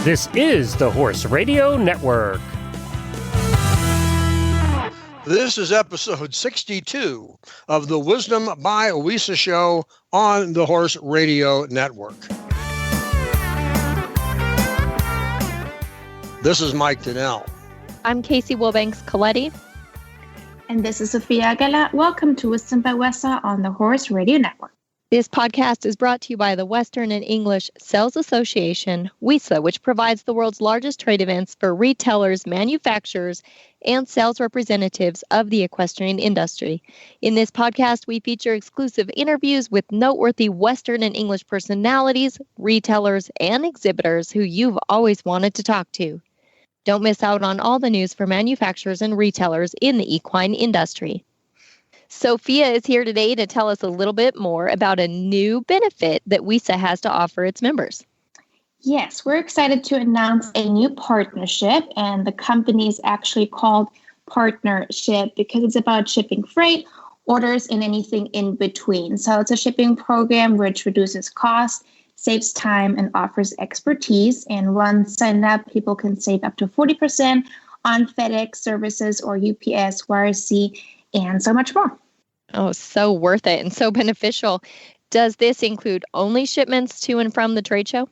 This is the Horse Radio Network. This is episode 62 of the Wisdom by WESA show on the Horse Radio Network. This is Mike Donnell. I'm Casey Wilbanks-Coletti. And this is Sophia Aguilar. Welcome to Wisdom by WESA on the Horse Radio Network. This podcast is brought to you by the Western and English Sales Association, WESA, which provides the world's largest trade events for retailers, manufacturers, and sales representatives of the equestrian industry. In this podcast, we feature exclusive interviews with noteworthy Western and English personalities, retailers, and exhibitors who you've always wanted to talk to. Don't miss out on all the news for manufacturers and retailers in the equine industry. Sophia is here today to tell us a little bit more about a new benefit that WESA has to offer its members. Yes, we're excited to announce a new partnership, and the company is actually called Partnership because it's about shipping freight, orders, and anything in between. So it's a shipping program which reduces cost, saves time, and offers expertise. And once signed up, people can save up to 40% on FedEx services or UPS, YRC, and so much more. Oh, so worth it and so beneficial. Does this include only shipments to and from the trade show?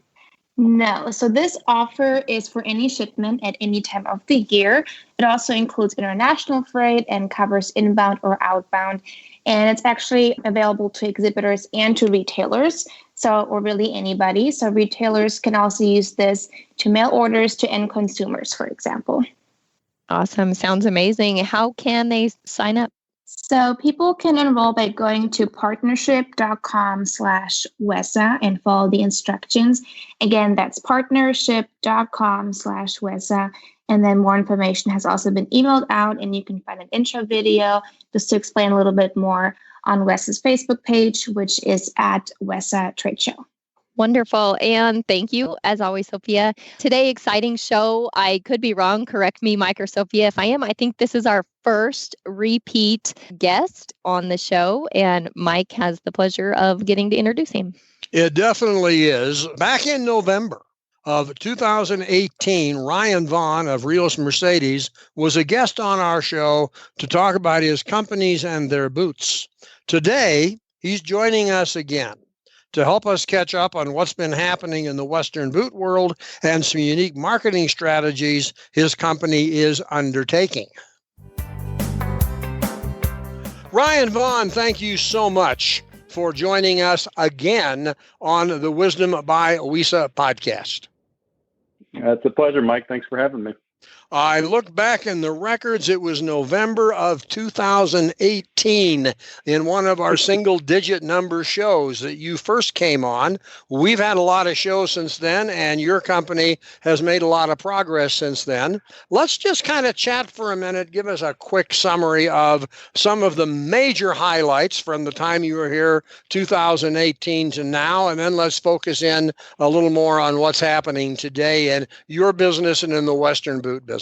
No. So this offer is for any shipment at any time of the year. It also includes international freight and covers inbound or outbound. And it's actually available to exhibitors and to retailers. Or really anybody. So retailers can also use this to mail orders to end consumers, for example. Awesome. Sounds amazing. How can they sign up? So people can enroll by going to partnership.com/WESA and follow the instructions. Again, that's partnership.com/WESA. And then more information has also been emailed out, and you can find an intro video just to explain a little bit more on WESA's Facebook page, which is at WESA Trade Show. Wonderful. And thank you, as always, Sophia. Today, exciting show. I could be wrong. Correct me, Mike or Sophia, if I am. I think this is our first repeat guest on the show, and Mike has the pleasure of getting to introduce him. It definitely is. Back in November of 2018, Ryan Vaughn of Rio Mercedes was a guest on our show to talk about his companies and their boots. Today, he's joining us again to help us catch up on what's been happening in the Western boot world and some unique marketing strategies his company is undertaking. Ryan Vaughn, thank you so much for joining us again on the Wisdom by WESA podcast. It's a pleasure, Mike. Thanks for having me. I look back in the records. It was November of 2018 in one of our single-digit number shows that you first came on. We've had a lot of shows since then, and your company has made a lot of progress since then. Let's just kind of chat for a minute. Give us a quick summary of some of the major highlights from the time you were here, 2018 to now, and then let's focus in a little more on what's happening today in your business and in the Western boot business.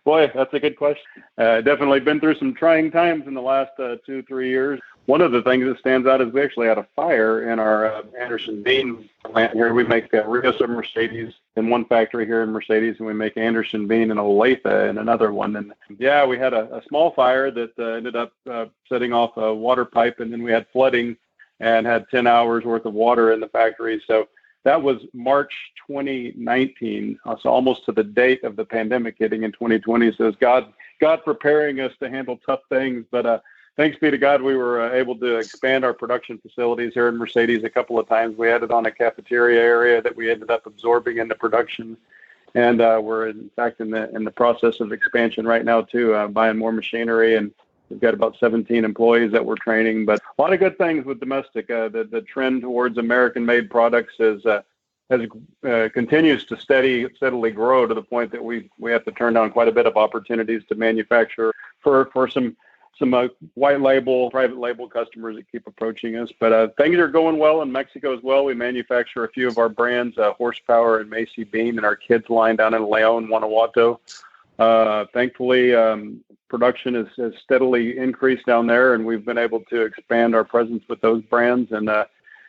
Boy, that's a good question. Definitely been through some trying times in the last 2-3 years. One of the things that stands out is we actually had a fire in our Anderson Bean plant here. We make Rio Mercedes in one factory here in Mercedes, and we make Anderson Bean and Olathe in another one. And yeah, we had a small fire that ended up setting off a water pipe, and then we had flooding and had 10 hours worth of water in the factory. So that was March 2019, so almost to the date of the pandemic hitting in 2020. So it's God preparing us to handle tough things. But thanks be to God, we were able to expand our production facilities here in Mercedes a couple of times. We added on a cafeteria area that we ended up absorbing into production. And we're, in fact, in the process of expansion right now, too, buying more machinery. And we've got about 17 employees that we're training, but a lot of good things with domestic. The trend towards American-made products continues to steadily grow to the point that we have to turn down quite a bit of opportunities to manufacture for some white label, private label customers that keep approaching us. But things are going well in Mexico as well. We manufacture a few of our brands, Horsepower and Macy Bean, in our kids line down in Leon, Guanajuato. Thankfully, production has steadily increased down there, and we've been able to expand our presence with those brands. And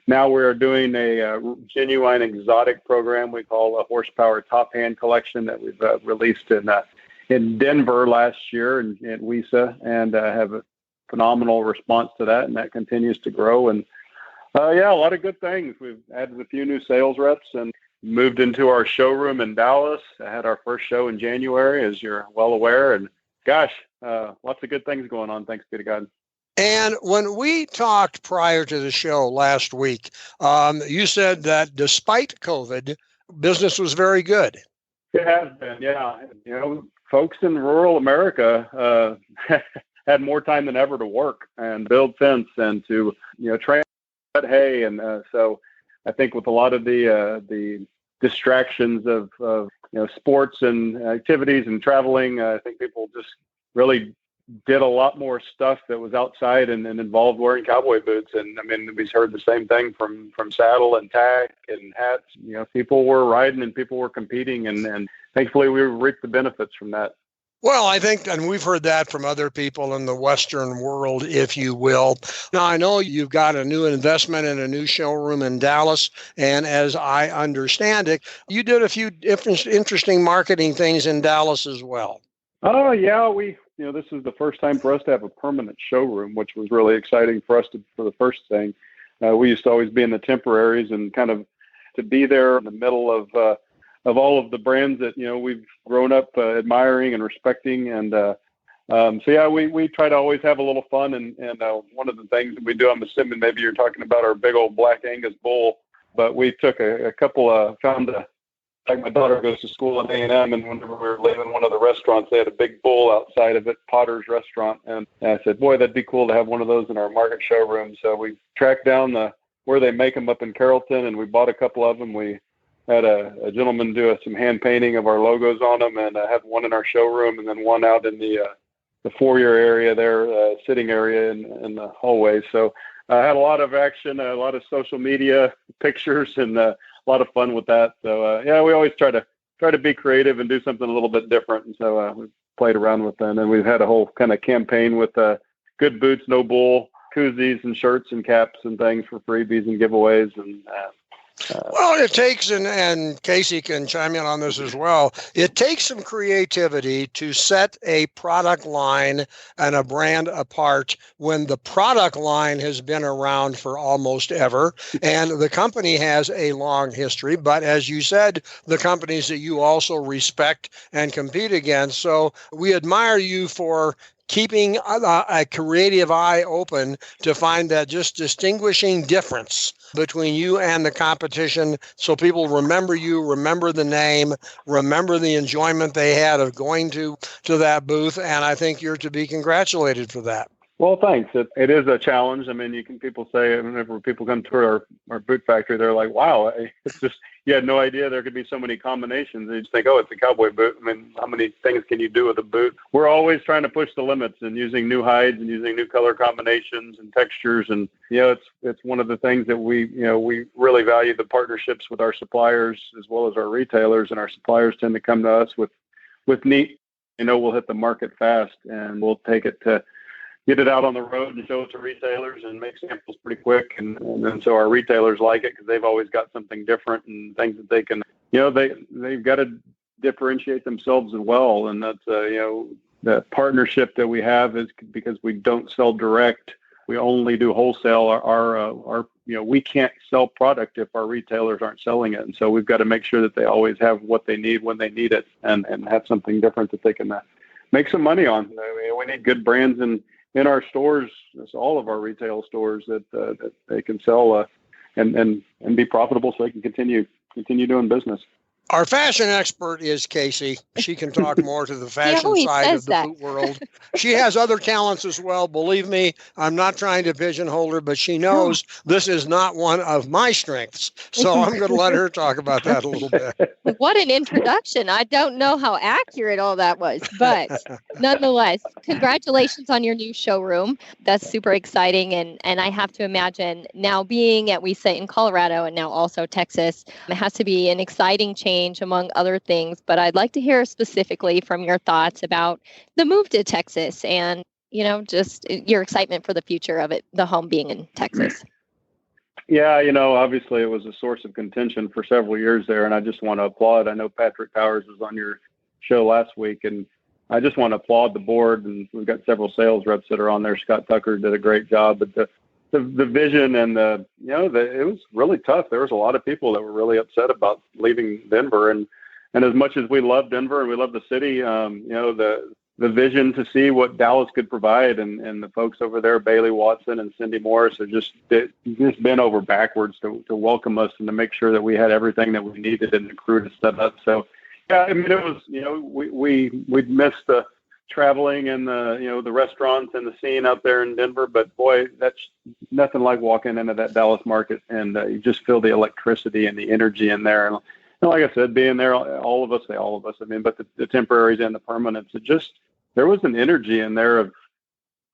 now we're doing a genuine exotic program we call a Horsepower Top Hand Collection that we've released in Denver last year at WESA, and have a phenomenal response to that, and that continues to grow. And a lot of good things. We've added a few new sales reps and moved into our showroom in Dallas. I had our first show in January, as you're well aware, and gosh, lots of good things going on. Thanks be to God. And when we talked prior to the show last week, you said that despite COVID, business was very good. It has been, yeah. Folks in rural America had more time than ever to work and build fence and to, cut hay. And so I think with a lot of the distractions of sports and activities and traveling, I think people just really did a lot more stuff that was outside and involved wearing cowboy boots. And I mean, we heard the same thing from saddle and tack and hats. People were riding and people were competing, and thankfully we reaped the benefits from that. Well, I think, and we've heard that from other people in the Western world, if you will. Now, I know you've got a new investment in a new showroom in Dallas, and as I understand it, you did a few interesting marketing things in Dallas as well. Oh, yeah, this is the first time for us to have a permanent showroom, which was really exciting for us for the first thing. We used to always be in the temporaries, and kind of to be there in the middle of all of the brands that, we've grown up admiring and respecting. And we try to always have a little fun. And one of the things that we do, I'm assuming maybe you're talking about our big old Black Angus bull, but we took a couple like my daughter goes to school at A&M, and whenever we were leaving one of the restaurants, they had a big bull outside of it, Potter's Restaurant. And I said, boy, that'd be cool to have one of those in our market showroom. So we tracked down where they make them up in Carrollton, and we bought a couple of them. We had a gentleman do some hand painting of our logos on them, and have one in our showroom and then one out in the foyer area there, sitting area in the hallway. So I had a lot of action, a lot of social media pictures, and a lot of fun with that. So we always try to be creative and do something a little bit different. And so we played around with that, and we've had a whole kind of campaign with good boots, no bull, koozies and shirts and caps and things for freebies and giveaways. And well, it takes, and Casey can chime in on this as well, it takes some creativity to set a product line and a brand apart when the product line has been around for almost ever, and the company has a long history. But as you said, the companies that you also respect and compete against. So we admire you for keeping a creative eye open to find that just distinguishing difference between you and the competition, so people remember you, remember the name, remember the enjoyment they had of going to that booth. And I think you're to be congratulated for that. Well, thanks. It is a challenge. I mean, people say, whenever people come to our boot factory, they're like, wow, it's just, you had no idea there could be so many combinations. They just think, oh, it's a cowboy boot. I mean, how many things can you do with a boot? We're always trying to push the limits and using new hides and using new color combinations and textures. And, it's one of the things that we really value, the partnerships with our suppliers as well as our retailers. And our suppliers tend to come to us with neat, we'll hit the market fast, and we'll take it to get it out on the road and show it to retailers and make samples pretty quick. And so our retailers like it because they've always got something different and things that they can, they've got to differentiate themselves as well. And that's, the partnership that we have is because we don't sell direct. We only do wholesale. Our we can't sell product if our retailers aren't selling it. And so we've got to make sure that they always have what they need when they need it, and have something different that they can make some money on. We need good brands in our stores, it's all of our retail stores that they can sell and be profitable, so they can continue doing business. Our fashion expert is Casey. She can talk more to the fashion side of the boot world. She has other talents as well. Believe me, I'm not trying to pigeonhole her, but she knows this is not one of my strengths. So I'm going to let her talk about that a little bit. What an introduction. I don't know how accurate all that was, but nonetheless, congratulations on your new showroom. That's super exciting. And I have to imagine now being at WESA in Colorado and now also Texas, it has to be an exciting change among other things, but I'd like to hear specifically from your thoughts about the move to Texas and, just your excitement for the future of it, the home being in Texas. Yeah, obviously it was a source of contention for several years there, and I just want to applaud. I know Patrick Powers was on your show last week, and I just want to applaud the board, and we've got several sales reps that are on there. Scott Tucker did a great job, but the vision and it was really tough. There was a lot of people that were really upset about leaving Denver, and as much as we love Denver and we love the city, the vision to see what Dallas could provide, and the folks over there, Bailey Watson and Cindy Morris, are just bent over backwards to welcome us and to make sure that we had everything that we needed in the crew to set up. So, yeah, it was, we'd missed the traveling and the restaurants and the scene out there in Denver, but boy, that's nothing like walking into that Dallas market, and you just feel the electricity and the energy in there. And like I said, being there, all of us, but the temporaries and the permanents, there was an energy in there of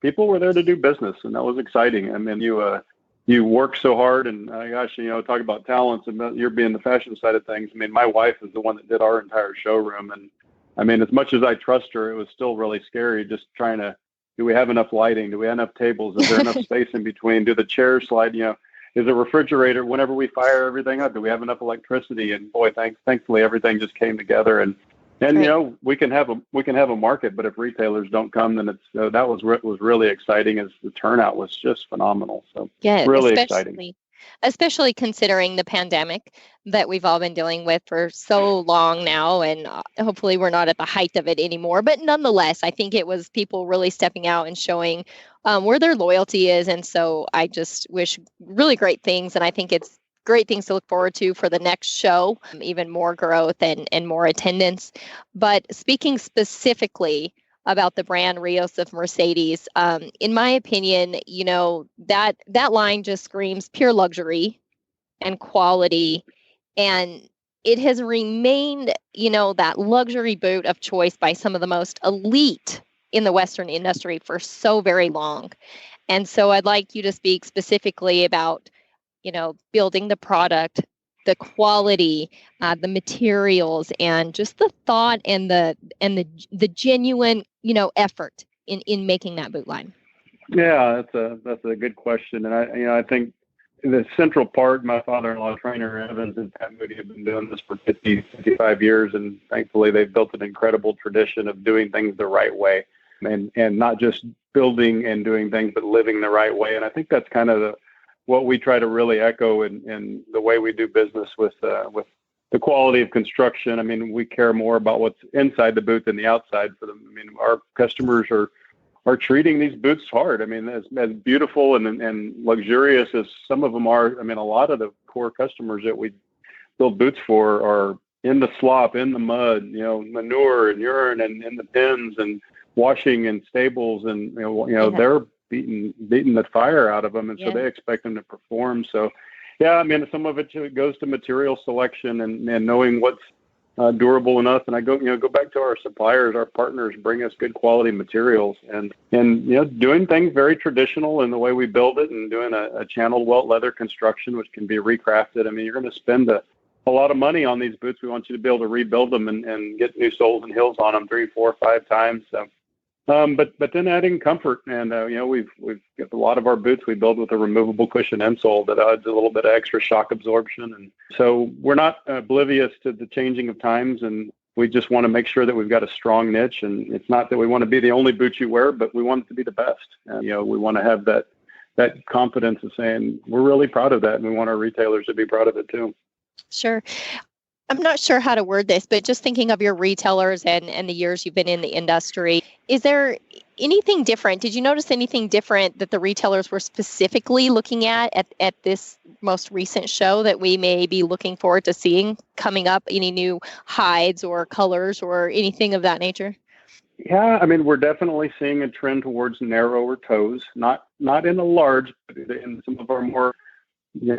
people were there to do business, and that was exciting. I mean, you work so hard, and gosh, talk about talents, and you're being the fashion side of things. I mean, my wife is the one that did our entire showroom, and I mean, as much as I trust her, it was still really scary just trying to, do we have enough lighting? Do we have enough tables? Is there enough space in between? Do the chairs slide? Is a refrigerator, whenever we fire everything up, do we have enough electricity? And boy, thankfully everything just came together, and right. We can have a market, but if retailers don't come, then it's that was really exciting, as the turnout was just phenomenal. So yeah, really exciting. Especially considering the pandemic that we've all been dealing with for so long now, and hopefully we're not at the height of it anymore. But nonetheless, I think it was people really stepping out and showing where their loyalty is. And so I just wish really great things. And I think it's great things to look forward to for the next show, even more growth and more attendance. But speaking specifically about the brand Rios of Mercedes, in my opinion, that line just screams pure luxury and quality, and it has remained, that luxury boot of choice by some of the most elite in the Western industry for so very long. And so I'd like you to speak specifically about, building the product, the quality, the materials, and just the thought and the genuine, effort in making that boot line. Yeah, that's a good question, and I think the central part. My father-in-law, trainer Evans and Pat Moody, have been doing this for 55 years, and thankfully they've built an incredible tradition of doing things the right way, and not just building and doing things, but living the right way. And I think that's kind of what we try to really echo in the way we do business with the quality of construction. I mean, we care more about what's inside the boot than the outside for them. I mean, our customers are treating these boots hard. I mean, as beautiful and luxurious as some of them are, I mean, a lot of the core customers that we build boots for are in the slop, in the mud, manure and urine, and in the pens and washing and stables, and they're beating the fire out of them, and so they expect them to perform. So yeah, I mean, some of it goes to material selection and knowing what's durable enough. And I go back to our suppliers, our partners bring us good quality materials, and doing things very traditional in the way we build it, and doing a channeled welt leather construction, which can be recrafted. I mean, you're going to spend a lot of money on these boots. We want you to be able to rebuild them and get new soles and heels on them 3, 4, 5 times. So, but then adding comfort, and we've got a lot of our boots we build with a removable cushion insole that adds a little bit of extra shock absorption, and so we're not oblivious to the changing of times, and we just want to make sure that we've got a strong niche. And it's not that we want to be the only boot you wear, but we want it to be the best. And we want to have that confidence of saying we're really proud of that, and we want our retailers to be proud of it too. Sure. I'm not sure how to word this, but just thinking of your retailers and the years you've been in the industry, is there anything different? Did you notice anything different that the retailers were specifically looking at this most recent show that we may be looking forward to seeing coming up? Any new hides or colors or anything of that nature? Yeah, I mean, we're definitely seeing a trend towards narrower toes, not in a large, but in some of our more,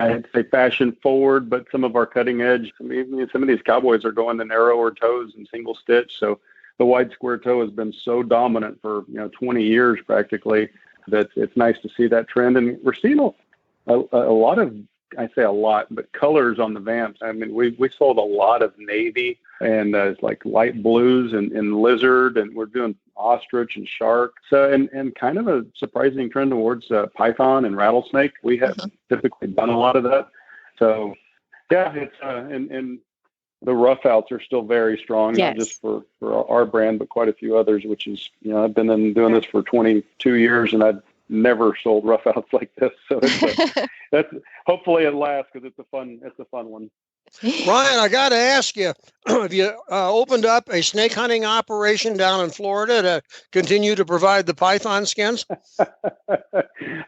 I'd say fashion forward, but some of our cutting edge. I mean, some of these cowboys are going to narrower toes and single stitch. So the wide square toe has been so dominant for 20 years practically that it's nice to see that trend. And we're seeing a lot of, I say a lot, but colors on the Vamps. I mean, we sold a lot of navy and like light blues and lizard, and we're doing ostrich and shark. So, and kind of a surprising trend towards python and rattlesnake. We have typically done a lot of that. So, yeah, it's and the rough outs are still very strong, not just for our brand, but quite a few others, which is, I've been doing this for 22 years and I've never sold rough outs like this. So that's hopefully it lasts because it's a fun one. Ryan, I got to ask you, have you opened up a snake hunting operation down in Florida to continue to provide the python skins?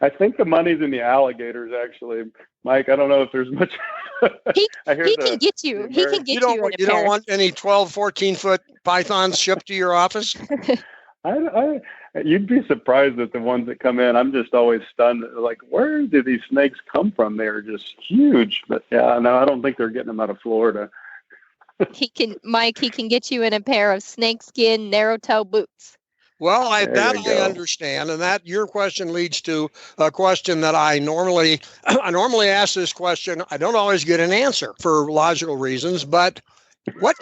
I think the money's in the alligators, actually. Mike, I don't know if there's much. He can get you. He can get you. You don't want any 12, 14-foot pythons shipped to your office? You'd be surprised at the ones that come in. I'm just always stunned. Like, where do these snakes come from? They're just huge. But yeah, no, I don't think they're getting them out of Florida. He can get you in a pair of snakeskin narrow toe boots. Well, I understand, and that your question leads to a question that I normally ask this question. I don't always get an answer for logical reasons, but what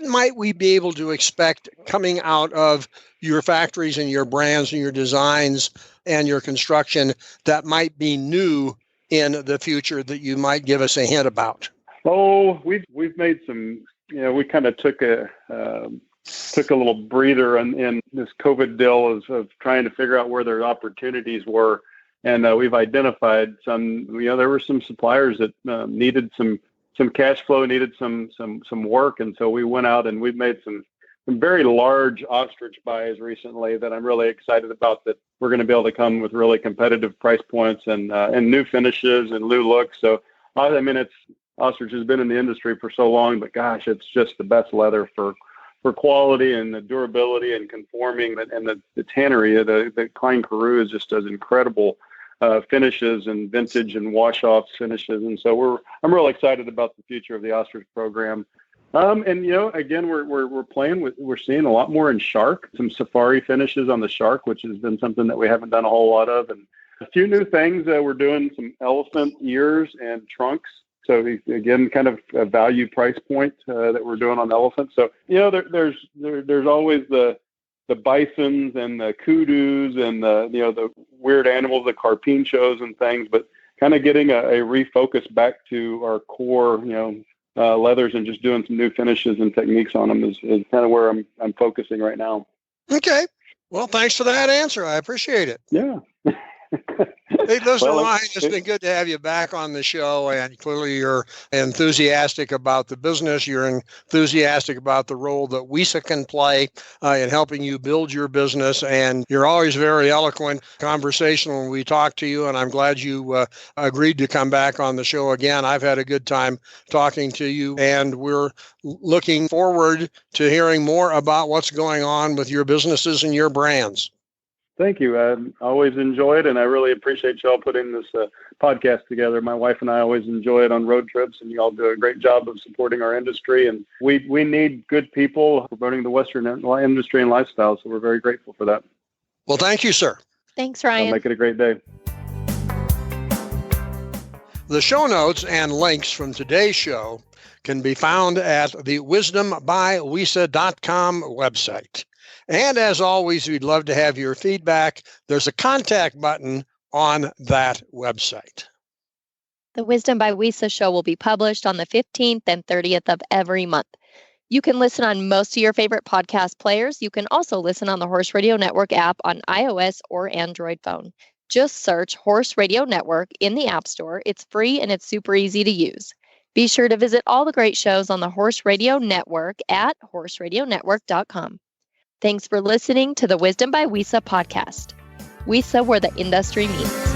might we be able to expect coming out of your factories and your brands and your designs and your construction that might be new in the future that you might give us a hint about? Oh, we've made some. We kind of took a little breather in this COVID deal of trying to figure out where their opportunities were, and we've identified some. There were some suppliers that needed some cash flow, needed some work, and so we went out and we've made some very large ostrich buys recently that I'm really excited about. That we're going to be able to come with really competitive price points and new finishes and new looks. So I mean, ostrich has been in the industry for so long, but gosh, it's just the best leather for quality and the durability and conforming, and the tannery. The Klein Karoo just does incredible finishes and vintage and wash-off finishes, and so I'm really excited about the future of the ostrich program. And again, we're seeing a lot more in shark, some safari finishes on the shark, which has been something that we haven't done a whole lot of, and a few new things. We're doing some elephant ears and trunks. So again, kind of a value price point that we're doing on elephants. So there's always the bisons and the kudus and the weird animals, the carpinchos and things, but kind of getting a refocus back to our core, leathers and just doing some new finishes and techniques on them is kind of where I'm focusing right now. Okay. Well, thanks for that answer. I appreciate it. Yeah. Hey, listen, Ryan, it's been good to have you back on the show, and clearly you're enthusiastic about the business. You're enthusiastic about the role that WESA can play in helping you build your business, and you're always very eloquent, conversational when we talk to you, and I'm glad you agreed to come back on the show again. I've had a good time talking to you, and we're looking forward to hearing more about what's going on with your businesses and your brands. Thank you. I always enjoy it, and I really appreciate y'all putting this podcast together. My wife and I always enjoy it on road trips, and y'all do a great job of supporting our industry. And we need good people promoting the Western industry and lifestyle, so we're very grateful for that. Well, thank you, sir. Thanks, Ryan. Make it a great day. The show notes and links from today's show can be found at the wisdombywesa.com website. And as always, we'd love to have your feedback. There's a contact button on that website. The Wisdom by WESA show will be published on the 15th and 30th of every month. You can listen on most of your favorite podcast players. You can also listen on the Horse Radio Network app on iOS or Android phone. Just search Horse Radio Network in the App Store. It's free and it's super easy to use. Be sure to visit all the great shows on the Horse Radio Network at horseradionetwork.com. Thanks for listening to the Wisdom by WESA podcast. WESA, where the industry meets.